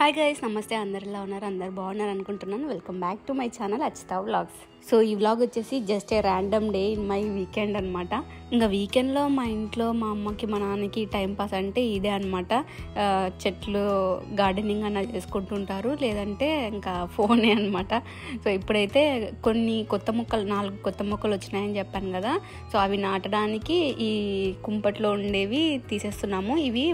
Hi guys, నమస్తే. అందరిలా ఉన్నారు, అందరు బాగున్నారు అనుకుంటున్నాను. Welcome back to my channel Achitha vlogs. So ఈ వ్లాగ్ వచ్చేసి just a random day in my weekend అనమాట. ఇంకా వీకెండ్లో మా ఇంట్లో మా అమ్మకి మా నాన్నకి టైం పాస్ అంటే ఇదే అనమాట. చెట్లు గార్డెనింగ్ అన్న చేసుకుంటుంటారు, లేదంటే ఇంకా ఫోనే అనమాట. సో ఇప్పుడైతే కొన్ని కొత్త మొక్కలు 4 కొత్త మొక్కలు వచ్చినాయని చెప్పాను కదా. సో అవి నాటడానికి ఈ కుంపట్లో ఉండేవి తీసేస్తున్నాము. ఇవి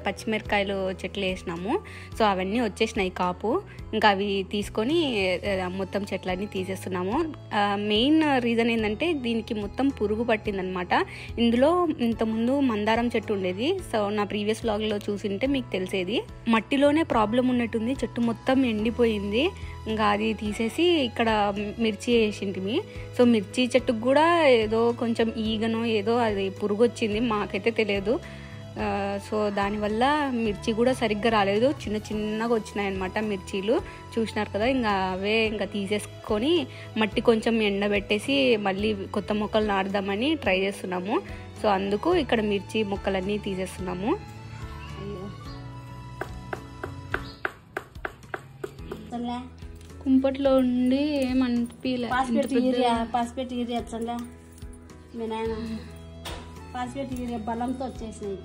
పచ్చిమిరకాయలు చెట్లు వేసినాము. సో అవన్నీ వచ్చేసినాయి కాపు. ఇంకా అవి తీసుకొని మొత్తం చెట్లన్నీ తీసేస్తున్నాము. మెయిన్ రీజన్ ఏంటంటే దీనికి మొత్తం పురుగు పట్టిందనమాట. ఇందులో ఇంతకుముందు మందారం చెట్టు ఉండేది. సో నా ప్రీవియస్ వ్లాగ్లో చూసింటే మీకు తెలిసేది. మట్టిలోనే ప్రాబ్లం ఉన్నట్టుంది, చెట్టు మొత్తం ఎండిపోయింది. ఇంకా అది తీసేసి ఇక్కడ మిర్చి వేసింటిమి. సో మిర్చి చెట్టుకు కూడా ఏదో కొంచెం ఈగనో ఏదో అది పురుగు వచ్చింది, మాకైతే తెలియదు. సో దానివల్ల మిర్చి కూడా సరిగ్గా రాలేదు, చిన్న చిన్నగా వచ్చినాయి అన్నమాట మిర్చీలు. చూసినారు కదా. ఇంకా అవే ఇంకా తీసేసుకొని మట్టి కొంచెం ఎండబెట్టేసి మళ్ళీ కొత్త మొక్కలు నాటుదామని ట్రై చేస్తున్నాము. సో అందుకు ఇక్కడ మిర్చి మొక్కలన్నీ తీసేస్తున్నాము. కుంపట్లో ఉండి ఏమనిపించలే. పాస్పేట్ యూరియా మీ నాయన పాస్పేట్ యూరియా బలంతో వచ్చేసినాయి.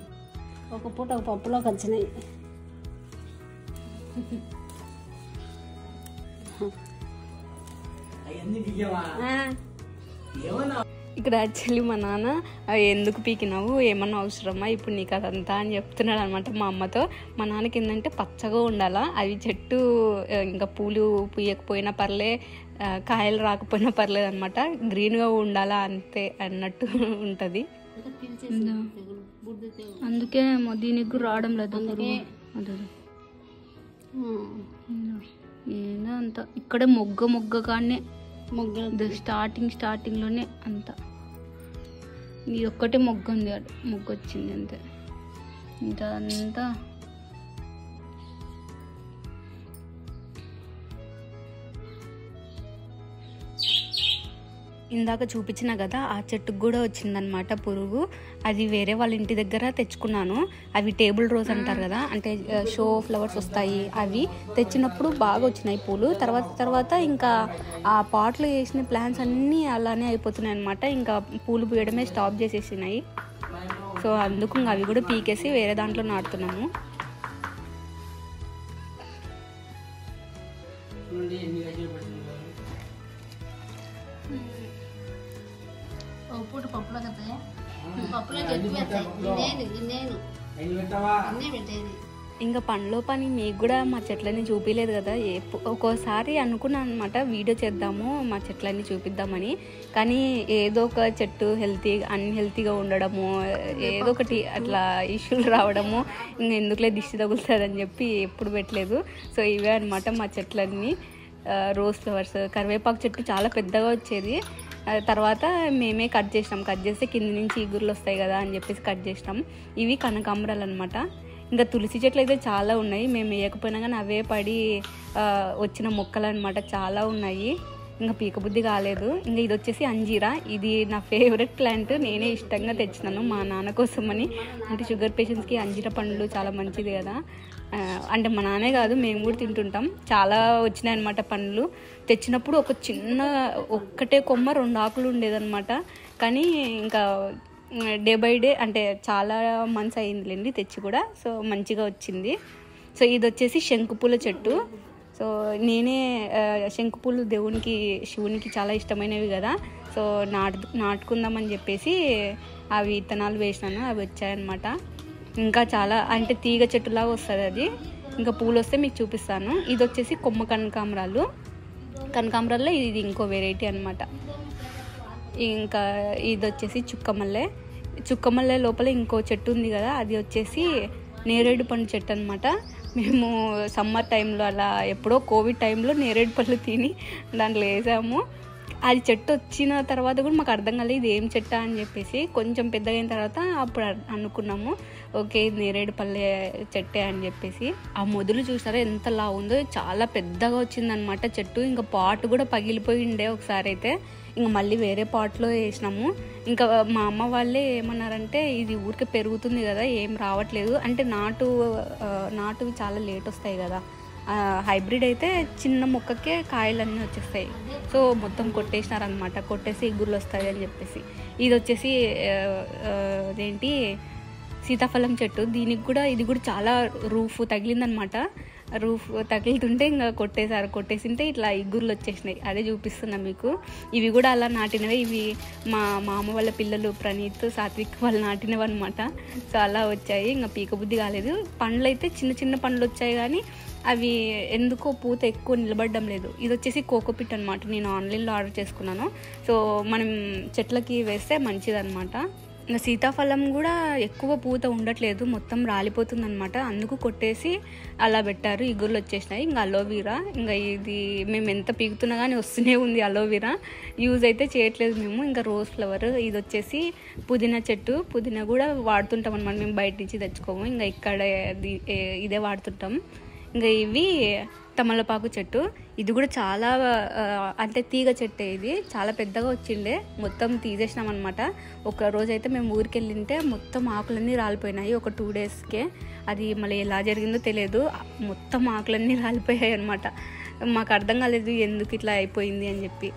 ఒక పూట ఒక పప్పులోకి వచ్చినాయి. ఇక్కడ యాక్చువల్లీ మా నాన్న ఎందుకు పీకినావు, ఏమన్నా అవసరమా ఇప్పుడు నీకు అదంతా అని చెప్తున్నాడు అనమాట మా అమ్మతో. మా నాన్నకి ఏంటంటే పచ్చగా ఉండాలా, అవి చెట్టు ఇంకా పూలు పూయకపోయినా పర్లే, కాయలు రాకపోయినా పర్లేదు అనమాట, గ్రీన్గా ఉండాలా అంతే అన్నట్టు ఉంటుంది. అందుకే దీనికి రావడం లేదు. ఏదో అంత ఇక్కడే మొగ్గ కానీ స్టార్టింగ్లోనే అంత ఇది ఒక్కటే మొగ్గ ఉంది, మొగ్గ వచ్చింది అంతే. ఇంకా అంతా ఇందాక చూపించిన కదా, ఆ చెట్టుకు కూడా వచ్చిందనమాట పురుగు. అది వేరే వాళ్ళ ఇంటి దగ్గర తెచ్చుకున్నాను. అవి టేబుల్ రోజ్ అంటారు కదా, అంటే షో ఫ్లవర్స్ వస్తాయి. అవి తెచ్చినప్పుడు బాగా వచ్చినాయి పూలు. తర్వాత ఇంకా ఆ పాట్లో వేసిన ప్లాంట్స్ అన్నీ అలానే అయిపోతున్నాయి అనమాట. ఇంకా పూలు పూయడమే స్టాప్ చేసేసినాయి. సో అందుకు ఇంకా అవి కూడా పీకేసి వేరే దాంట్లో నాటుతున్నాము. ఇంకా పనిలో పని మీకు కూడా మా చెట్లని చూపించలేదు కదా. ఒక్కోసారి అనుకున్నాను అనమాట వీడియో చేద్దాము, మా చెట్లన్నీ చూపిద్దామని. కానీ ఏదో ఒక చెట్టు అన్హెల్తీగా ఉండడము, ఏదో ఒకటి అట్లా ఇష్యూలు రావడము, ఇంకా ఎందుకులే దిష్టి తగులుతుందని చెప్పి ఎప్పుడు పెట్టలేదు. సో ఇవే అనమాట మా చెట్లన్నీ. రోజ్ ఫ్లవర్స్, కరివేపాకు చెట్టు చాలా పెద్దగా వచ్చేది. తర్వాత మేమే కట్ చేస్తే కింద నుంచి ఈగుర్లు వస్తాయి కదా అని చెప్పేసి కట్ చేసినాం. ఇవి కనకాంబరాలు అనమాట. ఇంకా తులసి చెట్లు అయితే చాలా ఉన్నాయి, మేము వేయకపోయినా కానీ అవే పడి వచ్చిన మొక్కలు అనమాట, చాలా ఉన్నాయి. ఇంకా పీకబుద్ధి కాలేదు. ఇంకా ఇది వచ్చేసి అంజీరా. ఇది నా ఫేవరెట్ ప్లాంట్, నేనే ఇష్టంగా తెచ్చినాను మా నాన్న కోసమని. అంటే షుగర్ పేషెంట్స్కి అంజీరా పండ్లు చాలా మంచిది కదా. అంటే మా నాన్నే కాదు, మేము కూడా తింటుంటాం. చాలా వచ్చినాయి అనమాట పండ్లు. తెచ్చినప్పుడు ఒక్కటే కొమ్మ 2 ఆకులు ఉండేదన్నమాట. కానీ ఇంకా డే బై డే అంటే చాలా మంత్స్ అయిందిలేండి తెచ్చి కూడా. సో మంచిగా వచ్చింది. సో ఇది వచ్చేసి శంకుపూల చెట్టు. సో నేనే శంకుపూలు శివునికి చాలా ఇష్టమైనవి కదా. సో నాటుకుందామని చెప్పేసి అవి విత్తనాలు వేసినాను, అవి వచ్చాయన్నమాట. ఇంకా చాలా అంటే తీగ చెట్టులాగా వస్తుంది అది. ఇంకా పూలు వస్తే మీకు చూపిస్తాను. ఇది వచ్చేసి కొమ్మ కనకాంబరాల్లో ఇది ఇంకో వెరైటీ అనమాట. ఇంకా ఇది వచ్చేసి చుక్కమల్లె లోపల ఇంకో చెట్టు ఉంది కదా, అది వచ్చేసి నేరేడు పండు చెట్టు అనమాట. మేము సమ్మర్ టైంలో అలా ఎప్పుడో కోవిడ్ టైంలో నేరేడు పళ్ళు తిని దాంట్లో వేసాము. అది చెట్టు వచ్చిన తర్వాత కూడా మాకు అర్థం కాలేదు ఇది ఏం చెట్ట అని చెప్పేసి. కొంచెం పెద్దగా అయిన తర్వాత అప్పుడు అనుకున్నాము, ఓకే ఇది నేరేడు పల్లె చెట్టే అని చెప్పేసి. ఆ మొదలు చూసారా ఎంత లా ఉందో, చాలా పెద్దగా వచ్చిందనమాట చెట్టు. ఇంకా పాట్ కూడా పగిలిపోయి ఉండే ఒకసారి అయితే. ఇంకా మళ్ళీ వేరే పాట్లో వేసినాము. ఇంకా మా అమ్మ వాళ్ళే ఏమన్నారంటే ఇది ఊరికే పెరుగుతుంది కదా, ఏం రావట్లేదు అంటే నాటువి చాలా లేట్ వస్తాయి కదా, హైబ్రిడ్ అయితే చిన్న మొక్కకే కాయలన్నీ వచ్చేస్తాయి. సో మొత్తం కొట్టేసినారనమాట. కొట్టేసి ఇగుర్లు వస్తాయి అని చెప్పేసి. ఇది వచ్చేసి అదేంటి సీతాఫలం చెట్టు. దీనికి కూడా ఇది కూడా చాలా రూఫ్ తగిలిందనమాట. రూఫ్ తగిలితుంటే ఇంకా కొట్టేసింటే ఇట్లా ఇగుర్లు వచ్చేసినాయి. అదే చూపిస్తున్నా మీకు. ఇవి కూడా అలా నాటినవే. ఇవి మా మామ వాళ్ళ పిల్లలు ప్రణీత్, సాత్విక్ వాళ్ళు నాటినవి అనమాట. సో అలా వచ్చాయి. ఇంకా పీక బుద్ధి కాలేదు. పండ్లు అయితే చిన్న చిన్న పండ్లు వచ్చాయి, కానీ అవి ఎందుకో పూత ఎక్కువ నిలబడడం లేదు. ఇది వచ్చేసి కోకోపిట్ అనమాట. నేను ఆన్లైన్లో ఆర్డర్ చేసుకున్నాను. సో మనం చెట్లకి వేస్తే మంచిదన్నమాట. ఇంకా సీతాఫలం కూడా ఎక్కువ పూత ఉండట్లేదు, మొత్తం రాలిపోతుంది అనమాట. అందుకు కొట్టేసి అలా పెట్టారు. ఇగుర్లు వచ్చేసినాయి. ఇంకా అలోవీరా, ఇంకా ఇది మేము ఎంత పీకుతున్నా కానీ వస్తూనే ఉంది అలోవీరా. యూజ్ అయితే చేయట్లేదు మేము. ఇంకా రోజ్ ఫ్లవర్. ఇది వచ్చేసి పుదీనా చెట్టు. పుదీనా కూడా వాడుతుంటాం అనమాట. మేము బయట నుంచి తెచ్చుకోము, ఇంకా ఇక్కడ ఇదే వాడుతుంటాం. ఇంకా ఇవి తమలపాకు చెట్టు. ఇది కూడా చాలా అంటే తీగ చెట్టే. ఇది చాలా పెద్దగా వచ్చిండే, మొత్తం తీసేసినాం అనమాట. ఒక రోజు అయితే మేము ఊరికి వెళ్ళింటే మొత్తం ఆకులన్నీ రాలిపోయినాయి ఒక 2 డేస్కే. అది మళ్ళీ ఎలా జరిగిందో తెలియదు, మొత్తం ఆకులన్నీ రాలిపోయాయి అనమాట. మాకు అర్థం కాలేదు ఎందుకు ఇట్లా అయిపోయింది అని చెప్పి.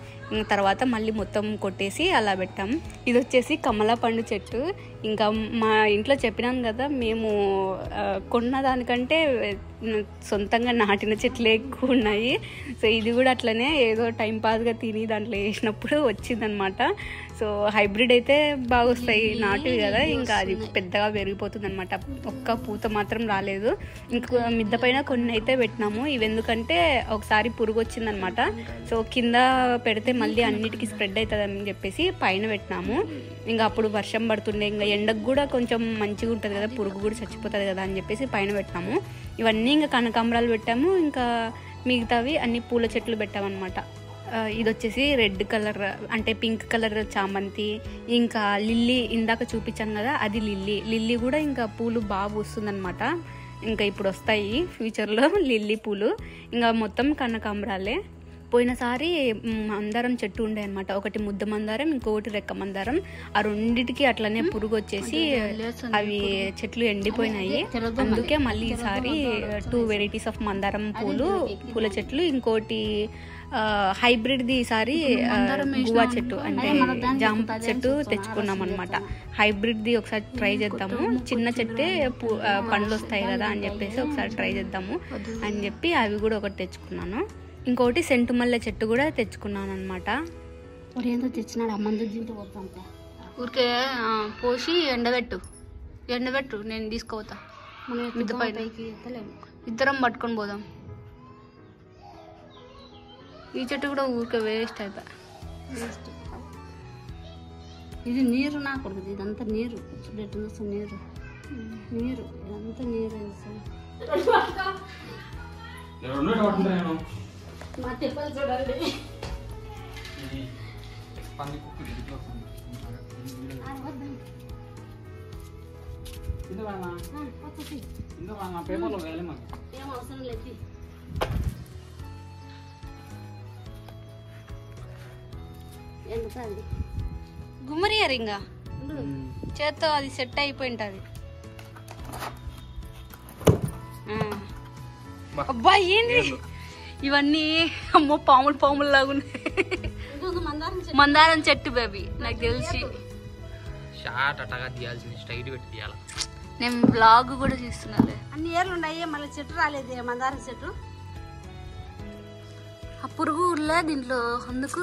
తర్వాత మళ్ళీ మొత్తం కొట్టేసి అలా పెట్టాం. ఇది వచ్చేసి కమలా పండు చెట్టు. ఇంకా మా ఇంట్లో చెప్పినాను కదా, మేము కొన్న దానికంటే సొంతంగా నాటిన చెట్లు ఎక్కువ ఉన్నాయి. సో ఇది కూడా అట్లనే ఏదో టైంపాస్గా తిని దాంట్లో వేసినప్పుడు వచ్చిందనమాట. సో హైబ్రిడ్ అయితే బాగా వస్తాయి, నాటువి కదా ఇంకా అది పెద్దగా పెరిగిపోతుంది అనమాట. ఒక్క పూత మాత్రం రాలేదు. ఇంకా మిద్ద పైన కొన్ని అయితే పెట్టినాము. ఇవి ఎందుకంటే ఒకసారి పురుగు వచ్చిందనమాట. సో కింద పెడితే మళ్ళీ అన్నిటికీ స్ప్రెడ్ అవుతుంది అని చెప్పేసి పైన పెట్టినాము. ఇంకా అప్పుడు వర్షం పడుతుండే, ఇంకా ఎండకు కూడా కొంచెం మంచిగా ఉంటుంది కదా, పురుగు కూడా చచ్చిపోతుంది కదా అని చెప్పేసి పైన పెట్టినాము. ఇవన్నీ ఇంకా కనకాంబరాలు పెట్టాము. ఇంకా మిగతావి అన్ని పూల చెట్లు పెట్టామన్నమాట. ఇది వచ్చేసి రెడ్ కలర్ అంటే పింక్ కలర్ చామంతి. ఇంకా లిల్లీ ఇందాక చూపించాను కదా, అది లిల్లీ కూడా ఇంకా పూలు బాగా పూస్తుందన్నమాట. ఇంకా ఇప్పుడు వస్తాయి ఫ్యూచర్లో లిల్లీ పూలు. ఇంకా మొత్తం కనకాంబరాలే. పోయినసారి మందారం చెట్టు ఉండే అనమాట. ఒకటి ముద్ద మందారం, ఇంకొకటి రెక్క మందారం. ఆ రెండిటికి అట్లనే పురుగు వచ్చేసి అవి చెట్లు ఎండిపోయినాయి. అందుకే మళ్ళీ ఈసారి 2 వెరైటీస్ ఆఫ్ మందారం పూల చెట్లు, ఇంకోటి హైబ్రిడ్ది ఈసారి గువా చెట్టు అంటే జామ చెట్టు తెచ్చుకున్నాం అనమాట. హైబ్రిడ్ది ఒకసారి ట్రై చేద్దాము, చిన్న చెట్టే పండ్లు వస్తాయి కదా అని చెప్పేసి ఒకసారి ట్రై చేద్దాము అని చెప్పి అవి కూడా ఒకటి తెచ్చుకున్నాను. ఇంకోటి సెంటు మల్లె చెట్టు కూడా తెచ్చుకున్నాను అనమాట. ఏందో తెచ్చినాడు అమ్మందు ఊరికే పోసి ఎండబెట్టు నేను తీసుకోపోతా. మిద్ద పైన ఇద్దరం పట్టుకొని పోదాం. ఈ చెట్టు కూడా ఊరికే వేస్ట్ అయిపోయి. ఇది నీరు నా కొడుకు, ఇదంతా నీరు చూడటం నీరు ఇదంతా నీరు మా తిప్పలు చూడండి. ఏం అవసరం లేదు. ఎందుకండి గుమ్మరియర్ ఇంకా చేత్తో అది సెట్ అయిపోయి ఉంటుంది. అబ్బా ఏంది ఇవన్నీ, అమ్మో పాములు లాగా ఉన్నాయి. మందారం చెట్టు బేబీ నాకు తెలిసి నేను బ్లాగ్ కూడా చేస్తున్నాను. అన్ని ఏర్లు ఉన్నాయి, మళ్ళీ చెట్టు రాలేదు మందారం చెట్టు. ఆ పురుగు ఉర్లే దీంట్లో, అందుకు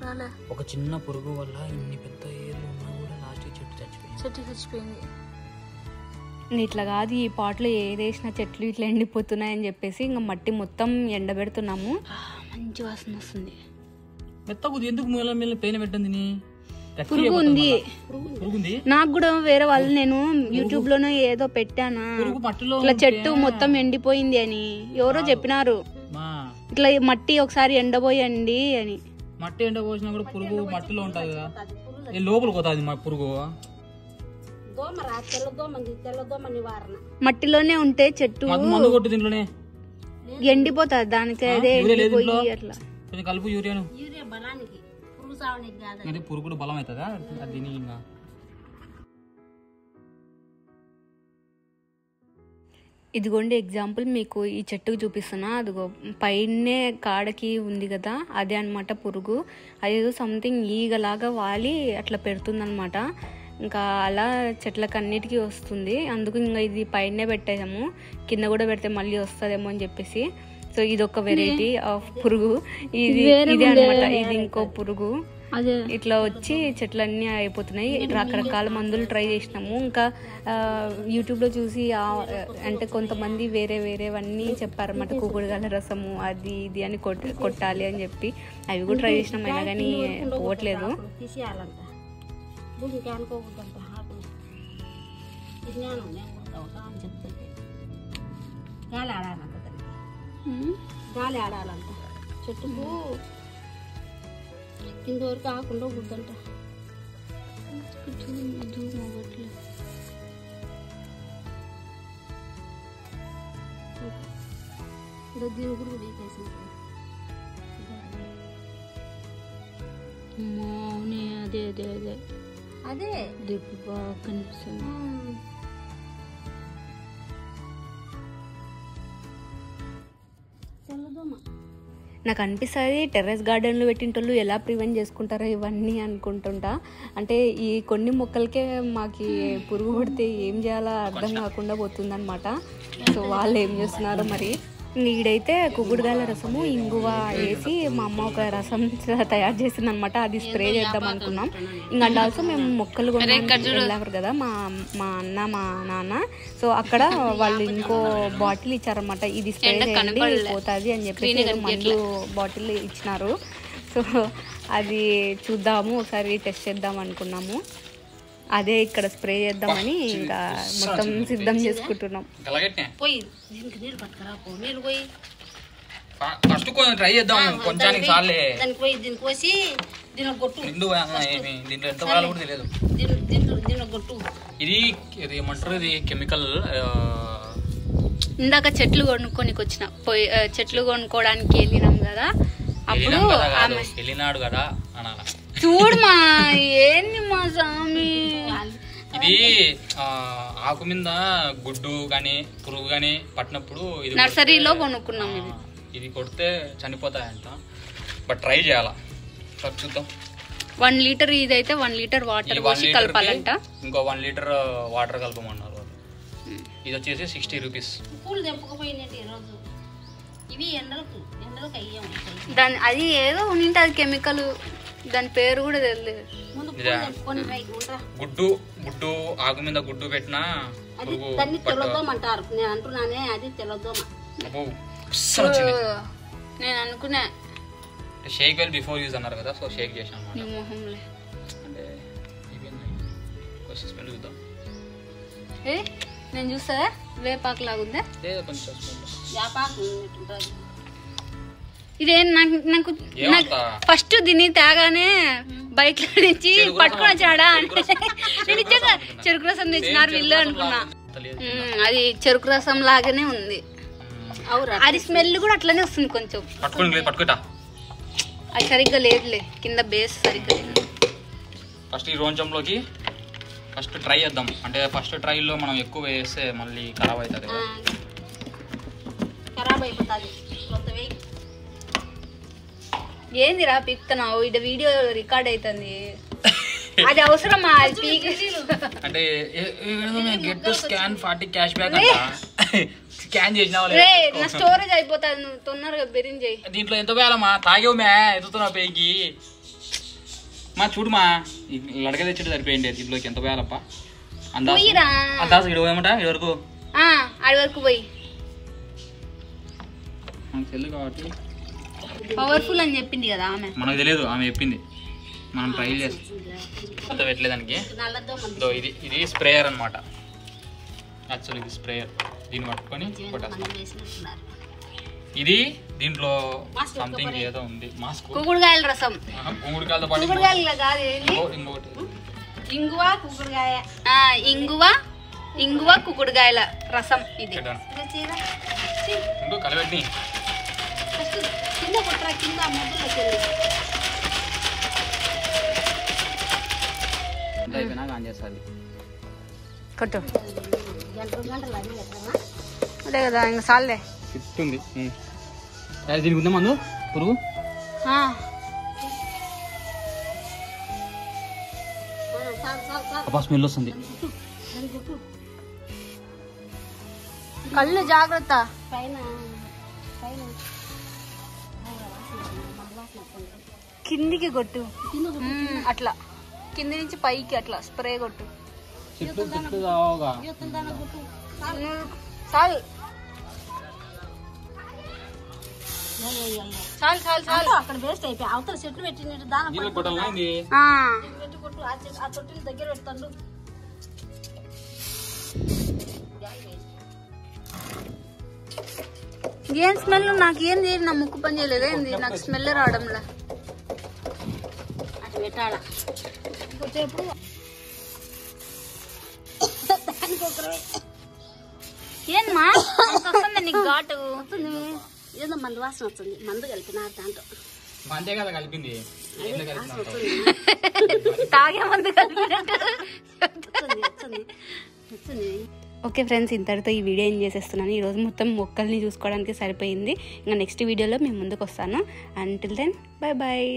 రాలే. ఒక చిన్న పురుగు వల్ల ఇన్ని పెద్ద ఏర్లు ఉన్నా కూడా లాస్ట్ చెట్టు చచ్చిపోయింది. ఇట్లా కాదు, ఈ పాటలో ఏదేసిన చెట్లు ఇట్లా ఎండిపోతున్నాయని చెప్పేసి ఇంకా మట్టి మొత్తం ఎండబెడుతున్నాము. మంచి వాసన వస్తుంది. మెత్తగుది ఎందుకు మూల పైన పెట్టింది? పురుగు ఉంది నాకు కూడా. వేరే వాళ్ళు నేను యూట్యూబ్ లోనే ఏదో పెట్టానా, ఇట్లా చెట్టు మొత్తం ఎండిపోయింది అని ఎవరో చెప్పినారు. ఇట్లా మట్టి ఒకసారి ఎండబోయండి అని. మట్టి ఎండబోసినా కూడా పురుగు మట్టిలో ఉంటది కదా, లోపల పోతుంది మా పురుగు. మట్టిలోనే ఉంటే చెట్టు మందు కొట్టు దీంట్లోనే ఎండిపోతుంది. దానికి అదే అట్లా కొంచెం కలుపు యూరియా బలానికి, పురుగు సావనికి కాదు. అంటే పురుగు కూడా బలం అవుతుందా దీని? ఇంకా ఇదిగోండి ఎగ్జాంపుల్ మీకు ఈ చెట్టుకు చూపిస్తున్నా. అదిగో పైనే కాడకి ఉంది కదా, అదే అనమాట పురుగు. అదేదో సంథింగ్ ఈగలాగా వాలి అట్లా పెడుతుందనమాట. ఇంకా అలా చెట్లకు అన్నిటికీ వస్తుంది. అందుకు ఇంకా ఇది పైనే పెట్టేసాము, కింద కూడా పెడితే మళ్ళీ వస్తుందేమో అని చెప్పేసి. సో ఇది ఒక వెరైటీ ఆఫ్ పురుగు. ఇదే అనమాట, ఇది ఇంకో పురుగు. ఇట్లా వచ్చి చెట్లన్నీ అయిపోతున్నాయి. రకరకాల మందులు ట్రై చేసినాము. ఇంకా యూట్యూబ్లో చూసి అంటే కొంతమంది వేరే వేరేవన్నీ చెప్పారన్నమాట. కుకుడుగాయల రసము అది ఇది అని కొట్టాలి అని చెప్పి అవి కూడా ట్రై చేసినాం, అయినా కానీ పోవట్లేదు. గాలి ఆడాలంట చెట్టుకు, కింద వరకు ఆకుండా గుద్దంట. దీని గురువు బీకేసింది. అదే అదే అదే అదే దిప్పు బాగా కనిపిస్తుంది. నాకు అనిపిస్తుంది టెర్రస్ గార్డెన్లో పెట్టింటోళ్ళు ఎలా ప్రివెంట్ చేసుకుంటారో ఇవన్నీ అనుకుంటుంటా. అంటే ఈ కొన్ని మొక్కలకే మాకు పురుగు పడితే ఏం చేయాలో అర్థం కాకుండా పోతుందన్నమాట. సో వాళ్ళు ఏం చేస్తున్నారో మరి. ఈడైతే కుకుడుగాయల రసము ఇంగువ వేసి మా అమ్మ ఒక రసం తయారు చేసింది అనమాట. అది స్ప్రే చేద్దాం అనుకున్నాం. ఇంకా అండ్ ఆల్సో మేము మొక్కలు వెళ్ళారు కదా మా అన్న మా నాన్న. సో అక్కడ వాళ్ళు ఇంకో బాటిల్ ఇచ్చారనమాట. ఇది స్ప్రే చేయండి పోతుంది అని చెప్పి మందు బాటిల్ ఇచ్చినారు. సో అది చూద్దాము, ఒకసారి టెస్ట్ చేద్దాం అనుకున్నాము. అదే ఇక్కడ స్ప్రే చేద్దామని ఇంకా మొత్తం సిద్ధం చేసుకుంటున్నాం. ఫస్ట్ కొంచెం ట్రై చేద్దాం, కొంచానికి సార్లే. ఇది ఏమంటారు, ఇది కెమికల్. ఇందాక చెట్లు కొనుక్కొని వచ్చిన చెట్లు కొనుక్కోవడానికి వెళ్ళినాం కదా, అప్పుడు వెళ్ళినాడు కదా అనాల. చూడమా ఏంది మా స్వామి, ఇది ఆకు మీద గుడ్డు కానీ పురుగు కానీ పట్టినప్పుడు ఇది నర్సరీలో కొనుక్కున్నాం. ఇది కొడితే చనిపోతాయంట, బట్ ట్రై చేయాలా చూద్దాం. 1 లీటర్ ఇదైతే 1 లీటర్ వాటర్ పోసి కలపాలంట. ఇంకో 1 లీటర్ వాటర్ కలపమన్నారు. ఇది వచ్చేసి 60 రూపీస్. దాని అది ఏదో ఉంటే కెమికల్, దాని పేరు కూడా తెలియదు. గుడ్డు గుడ్డు ఆకు మీద గుడ్డు పెట్టినా తెలదోమంటారు. నేను అంటున్నానే అది తెలదోమ. నేను అనుకున్నా షేక్ వెల్ బిఫోర్ యూజ్ అన్నారు కదా, సో షేక్ చేశాను. నేను చూస్తా వేపాకు లాగుందా, ఇదే నాకు ఫస్ట్ దీన్ని తేగానే బైక్ లో నుంచి పట్టుకొని వచ్చాడా అంటే నేను ఇచ్చాక చెరుకు రసం తెచ్చినారు వీళ్ళు అనుకున్నా. అది చెరుకు రసం లాగానే ఉంది. అది స్మెల్ కూడా అట్లనే వస్తుంది కొంచెం. అది సరిగ్గా లేదులే, కింద బేస్ సరిగ్గా లేదు. ఫస్ట్ ఈ రోంచంలోకి ఫస్ట్ ట్రై చేద్దాం. అంటే ఫస్ట్ ట్రైలో మనం ఎక్కువ వేస్తే మళ్ళీ ఖరాబ్ అవుతుంది కదా, ఖరాబ్ అయిపోతుంది. ఏందిరా పీక్తున్నావు, ఇడ వీడియో రికార్డ్ అవుతుంది. అది అవసరమా? అంటే get scan 40 cash back scan చేసినా నా స్టోరేజ్ అయిపోతుంది, నువ్వు తొందరగా బెరింగ్ చేయి. దీంట్లో ఎంత వేయాలమ్మా? తాగేవు మే ఎత్తుతున్నావు పేకి మా చూడుమా, లడక తెచ్చి సరిపోయింది. దీంట్లోకి ఎంత పోయాలప్ప? అందాజు ఇడు పోయమంట ఇది వరకు, అది వరకు పోయి. మనకు తెలియదు కాబట్టి పవర్ఫుల్ అని చెప్పింది కదా ఆమె, మనకు తెలియదు, ఆమె చెప్పింది. మనం ట్రై చేస్తాం పెట్టలేదానికి. ఇది ఇది స్ప్రేయర్ అనమాట. యాక్చువల్ ఇది స్ప్రేయర్, దీన్ని పట్టుకొని కొట్టేస్తాం. ఇది దీంట్లో సంథింగ్ ఏదో ఉంది. మాస్క్ కుకుడుగాయల రసం, కుకుడుగాయలతో పాటు ఇంగువ కుకుడుగాయ, ఇంగువ కుకుడుగాయల రసం. ఇది ఇంకో కలబెట్టి కింద కొట్టరా, కింద అయిపోయినాక ఆన్ చేస్తుంది. కొట్టు. గంటలు అదే కదా ఇంకా సాల్లే చుట్టూ ఉంది. దీనికి ఉందా మందు పురుగు? స్మెల్ వస్తుంది. కళ్ళు జాగ్రత్త. పైన కిందికి కొట్టు, అట్లా కింది నుంచి పైకి అట్లా స్ప్రే కొట్టు. చాలు చాలు చాలు చాలు. అక్కడ వేస్ట్ అయిపోయి అవతల చెట్లు పెట్టినట్టు దాని పెట్టి కొట్టు. ఆ తొట్టిని దగ్గర పెడతాడు. ఏం స్మెల్? నాకు ఏం చేయదు, నా ముక్కు పని చేయలేదు ఏంది, నాకు స్మెల్ రావడంలా. అటు పెట్టాలా కొట్టేప్పుడు ఏమ్మా వస్తుంది నీకు ఘాటు? వస్తుంది, ఏదో మందు వాసన వస్తుంది. మందు కలిపినారు దాంట్లో. అంతే కదా కలిపింది. తాగే మందు కలిపినట్టు. వస్తుంది. ఓకే ఫ్రెండ్స్, ఇంతటితో ఈ వీడియో ఏం చేసేస్తున్నాను. ఈరోజు మొత్తం మొక్కల్ని చూసుకోవడానికి సరిపోయింది. ఇంకా నెక్స్ట్ వీడియోలో మేము ముందుకు వస్తాను. Until then bye bye.